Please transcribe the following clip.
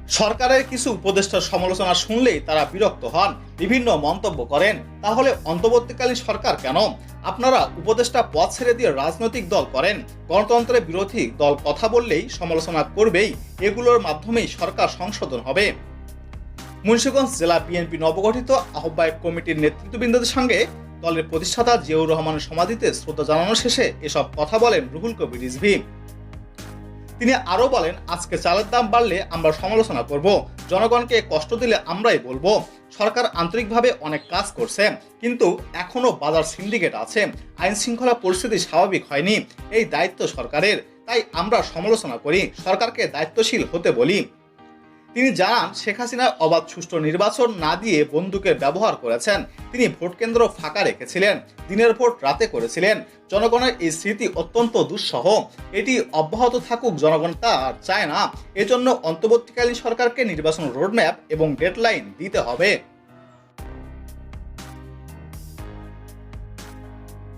সরকারের কিছু উপদেষ্টার সমালোচনা শুনলেই তারা বিরক্ত হন, বিভিন্ন মন্তব্য করেন। তাহলে অন্তর্বর্তীকালীন সরকার কেন? আপনারা উপদেষ্টা পদ ছেড়ে দিয়ে রাজনৈতিক দল করেন, গণতন্ত্রের বিরোধী দল কথা বললেই সমালোচনা করবেই, এগুলোর মাধ্যমেই সরকার সংশোধন হবে। মুন্সিগঞ্জ জেলা বিএনপি নবগঠিত আহ্বায়ক কমিটির নেতৃত্ববৃন্দদের সঙ্গে দলের প্রতিষ্ঠাতা জিয়াউর রহমানের সমাধিতে শ্রদ্ধা জানানো শেষে এসব কথা বলেন রুহুল কবির রিজভী। তিনি আরো বলেন, আজকে চালের দাম বাড়লে আমরা সমালোচনা করব, জনগণকে কষ্ট দিলে আমরাই বলবো। সরকার আন্তরিকভাবে অনেক কাজ করছে, কিন্তু এখনো বাজার সিন্ডিকেট আছে, আইন শৃঙ্খলা পরিস্থিতি স্বাভাবিক হয়নি। এই দায়িত্ব সরকারের, তাই আমরা সমালোচনা করি, সরকারকে দায়িত্বশীল হতে বলি। তিনি জানান, শেখ হাসিনা অবাধ সুষ্ঠু নির্বাচন না দিয়ে বন্দুকের ব্যবহার করেছেন। তিনি ভোট কেন্দ্র ফাঁকা রেখেছিলেন, দিনের ভোট রাতে করেছিলেন। জনগণের এই স্মৃতি অত্যন্ত দুঃসহ, এটি অব্যাহত থাকুক, জনগণ তা আর চায় না। এজন্য অন্তর্বর্তীকালীন সরকারকে নির্বাচন রোডম্যাপ এবং ডেডলাইন দিতে হবে।